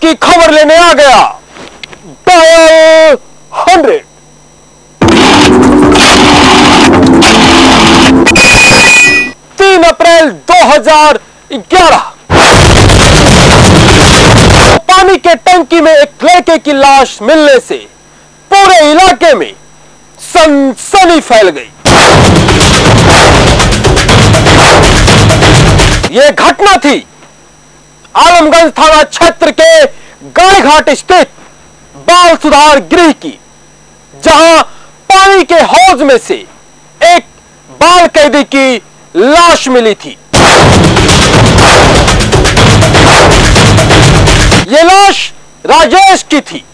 की खबर लेने आ गया। डायल 100। 3 अप्रैल 2011 पानी के टंकी में एक लड़के की लाश मिलने से पूरे इलाके में सनसनी फैल गई। यह घटना थी आलमगंज थाना क्षेत्र के गायघाट स्थित बाल सुधार गृह की, जहां पानी के हौज में से एक बाल कैदी की लाश मिली थी। यह लाश राजेश की थी,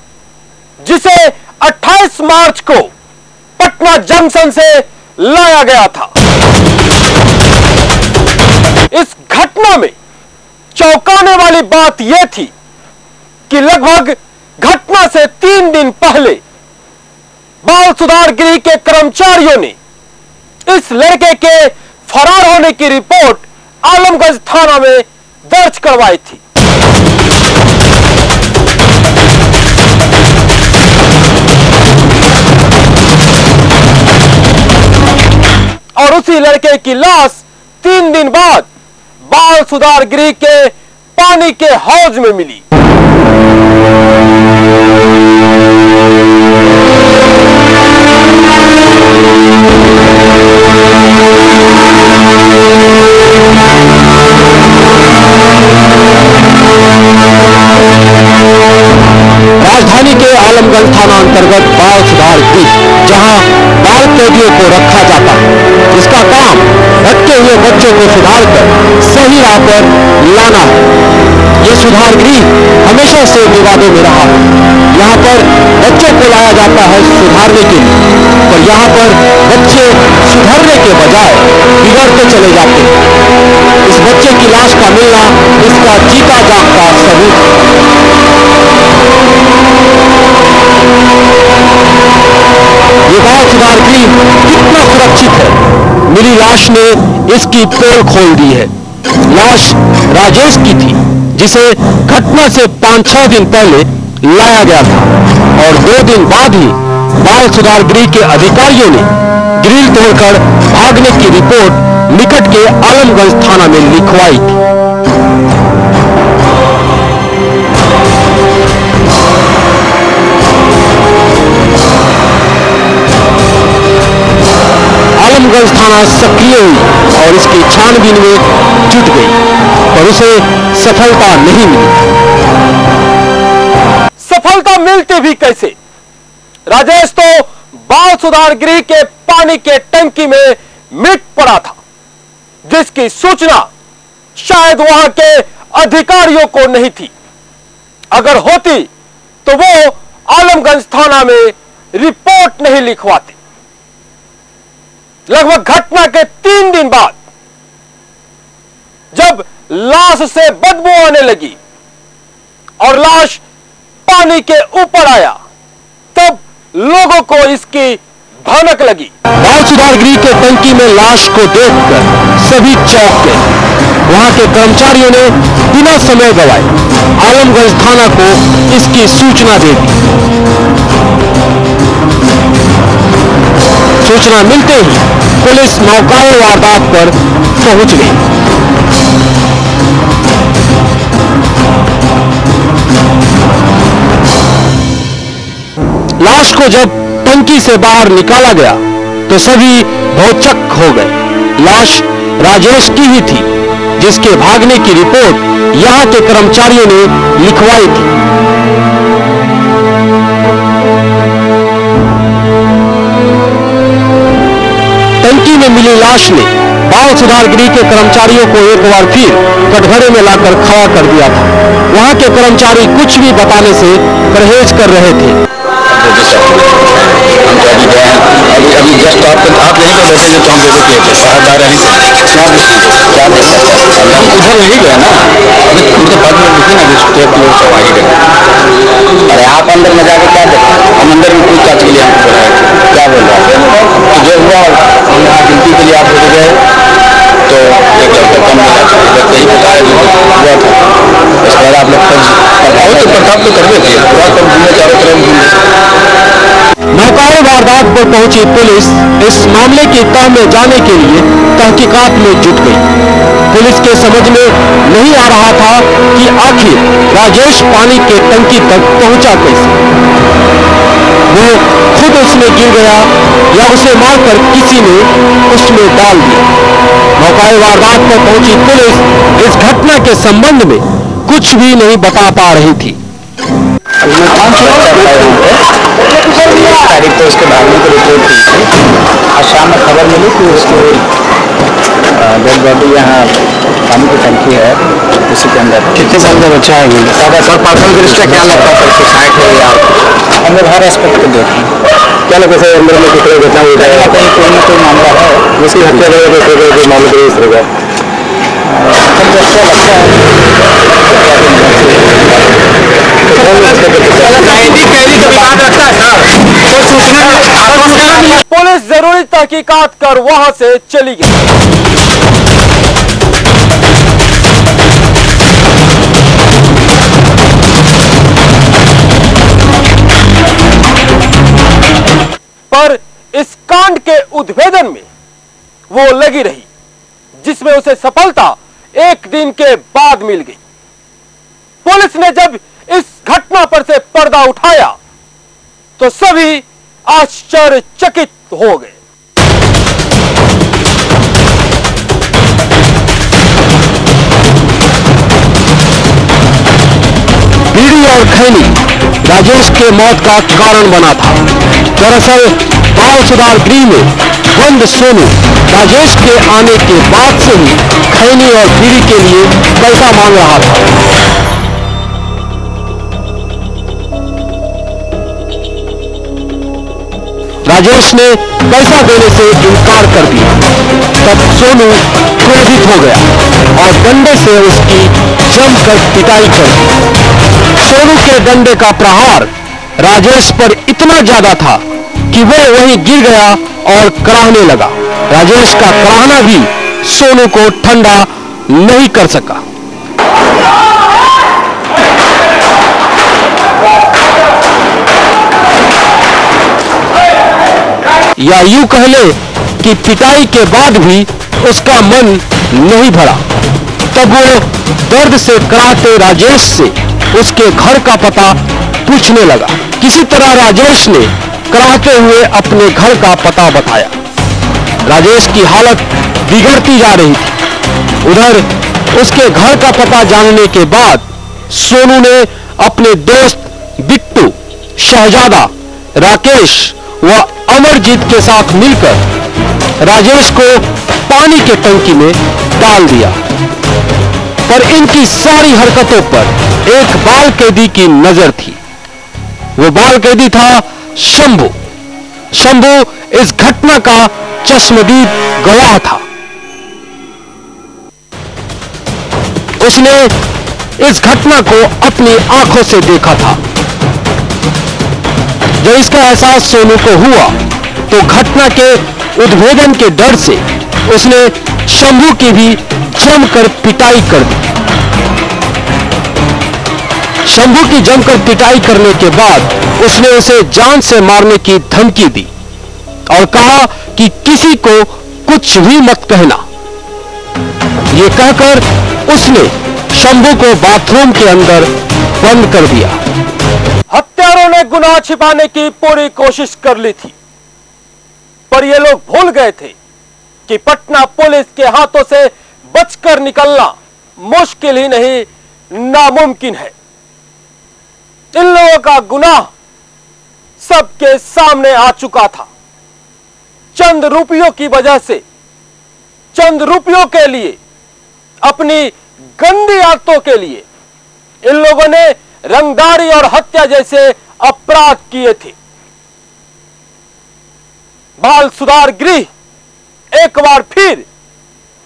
जिसे 28 मार्च को पटना जंक्शन से लाया गया था। इस घटना में चौंकाने वाली बात यह थी कि लगभग घटना से 3 दिन पहले बाल सुधार गृह के कर्मचारियों ने इस लड़के के फरार होने की रिपोर्ट आलमगंज थाना में दर्ज करवाई थी। और उसी लड़के की लाश 3 दिन बाद बाल सुधार गृह के पानी के हौज में मिली। राजधानी के आलमगंज थाना अंतर्गत बाल सुधार गृह, जहां बाल कैदियों को रखा जाता है, जिसका काम भटके हुए बच्चों को सुधारकर सही राह पर लाना है। ये सुधार गृह हमेशा से विवादों में रहा है। यहाँ पर बच्चों को लाया जाता है सुधारने के लिए, पर यहाँ पर बच्चे सुधरने के बजाय बिगड़ते चले जाते हैं। इस बच्चे की लाश का मिलना इसका जीता जागता सबूत है। ये बाल सुधार गृह कितना सुरक्षित है, मिली लाश ने इसकी पोल खोल दी है। लाश राजेश की थी, जिसे घटना से 5-6 दिन पहले लाया गया था और 2 दिन बाद ही बाल सुधार गृह के अधिकारियों ने ग्रिल तोड़कर भागने की रिपोर्ट निकट के आलमगंज थाना में लिखवाई थी। आलमगंज थाना सक्रिय हुई और इसकी छानबीन में जुट गई, पर उसे सफलता नहीं मिली। सफलता मिलती भी कैसे? राजेश तो बाल सुधार गृह के पानी के टंकी में मिट पड़ा था, जिसकी सूचना शायद वहां के अधिकारियों को नहीं थी। अगर होती तो वो आलमगंज थाना में रिपोर्ट नहीं लिखवाते। लगभग घटना के 3 दिन बाद जब लाश से बदबू आने लगी और लाश पानी के ऊपर आया, तब लोगों को इसकी भनक लगी। बाल सुधार गृह के टंकी में लाश को देखकर सभी चौंक गए। वहां के कर्मचारियों ने बिना समय गवाए आलमगंज थाना को इसकी सूचना दे दी। सूचना मिलते ही पुलिस मौकाए वारदात पर पहुंच गई। लाश को जब टंकी से बाहर निकाला गया तो सभी भौचक्क हो गए। लाश राजेश की ही थी, जिसके भागने की रिपोर्ट यहां के कर्मचारियों ने लिखवाई थी। टंकी में मिली लाश ने बाल सुधार गृह के कर्मचारियों को एक बार फिर कटघरे में लाकर खड़ा कर दिया था। वहां के कर्मचारी कुछ भी बताने से परहेज कर रहे थे। अभी जस्ट आप यहीं पर बैठे तो हम लोग किए थे, बाहर जा रहे हैं क्या हम उधर नहीं गए ना, उनके बाद में लिखे ना स्टेप लोग सब आगे गए। अरे आप अंदर में जाके क्या देखें? हम अंदर में पूछताछ के लिए हमको बुलाया, क्या बोल रहा है जो हुआ हम यहाँ गिनती के लिए आप हो गए तो एक लड़का कम मिला था, यही बताया हुआ था। इसके बाद आप लोग तो प्रताप तो कर देती है, पूरा कब घूमे चारों तरफ घूमे। मौका वारदात पर पहुंची पुलिस इस मामले की तह में जाने के लिए तहकीकात में जुट गई। पुलिस के समझ में नहीं आ रहा था कि आखिर राजेश पानी के टंकी तक पहुंचा कैसे। वो खुद उसमें गिर गया या उसे मारकर किसी ने उसमें डाल दिया। मौका वारदात पर पहुंची पुलिस इस घटना के संबंध में कुछ भी नहीं बता पा रही थी। तारीख तो उसके भागने की रिपोर्ट दी थी। आज शाम में खबर मिली कि उसकी डेड बॉडी यहाँ पानी की टंकी है, उसी के अंदर। कितने साल का बच्चा है? सर पर्सनल दृष्टि क्या लगता है? सर सुसाइड है या हम लोग हर एस्पेक्ट को देखें। क्या लगता है अंदर में कितने घटना हुई है? कहीं कोई ना कोई मामला है जिसकी हत्या वगैरह मामले इस तरह का पुलिस जरूरी तहकीकात कर वहां से चली गई। पर इस कांड के उद्भेदन में वो लगी रही, जिसमें उसे सफलता एक दिन के बाद मिल गई। पुलिस ने जब इस घटना पर से पर्दा उठाया तो सभी आश्चर्यचकित हो गए। बीड़ी और खैनी राजेश के मौत का कारण बना था। दरअसल बाल सुधार गृह में बंद सोनू राजेश के आने के बाद से ही खैनी और बीड़ी के लिए पैसा मांग रहा था। राजेश ने पैसा देने से इनकार कर दिया। तब सोनू क्रोधित हो गया और डंडे से उसकी जमकर पिटाई कर दी। सोनू के डंडे का प्रहार राजेश पर इतना ज्यादा था कि वो वहीं गिर गया और कराहने लगा। राजेश का कराहना भी सोनू को ठंडा नहीं कर सका। या यूं कह ले कि पिटाई के बाद भी उसका मन नहीं भरा। तब वो दर्द से कराहते राजेश से उसके घर का पता पूछने लगा। किसी तरह राजेश ने कराहते हुए अपने घर का पता बताया। राजेश की हालत बिगड़ती जा रही थी। उधर उसके घर का पता जानने के बाद सोनू ने अपने दोस्त बिट्टू, शहजादा, राकेश व अमरजीत के साथ मिलकर राजेश को पानी के टंकी में डाल दिया। पर इनकी सारी हरकतों पर एक बाल कैदी की नजर थी। वो बाल कैदी था शंभू। शंभू इस घटना का चश्मदीद गवाह था। उसने इस घटना को अपनी आंखों से देखा था। जब इसका एहसास सोनू को हुआ तो घटना के उद्भेदन के डर से उसने शंभू की भी जमकर पिटाई कर दी। शंभू की जमकर पिटाई करने के बाद उसने उसे जान से मारने की धमकी दी और कहा कि किसी को कुछ भी मत कहना। ये कहकर उसने शंभू को बाथरूम के अंदर बंद कर दिया। हत्यारों ने गुनाह छिपाने की पूरी कोशिश कर ली थी, पर ये लोग भूल गए थे कि पटना पुलिस के हाथों से बचकर निकलना मुश्किल ही नहीं, नामुमकिन है। इन लोगों का गुनाह सबके सामने आ चुका था। चंद रुपयों की वजह से, चंद रुपयों के लिए, अपनी गंदी आदतों के लिए इन लोगों ने रंगदारी और हत्या जैसे अपराध किए थे। बाल सुधार गृह एक बार फिर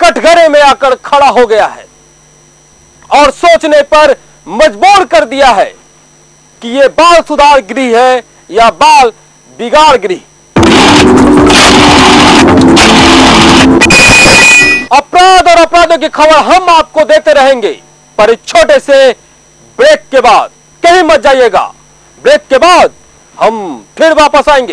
कटघरे में आकर खड़ा हो गया है और सोचने पर मजबूर कर दिया है कि यह बाल सुधार गृह है या बाल बिगाड़ गृह। अपराध और अपराधों की खबर हम आपको देते रहेंगे, पर इस छोटे से ब्रेक के बाद कहीं मत जाइएगा। ब्रेक के बाद हम फिर वापस आएंगे।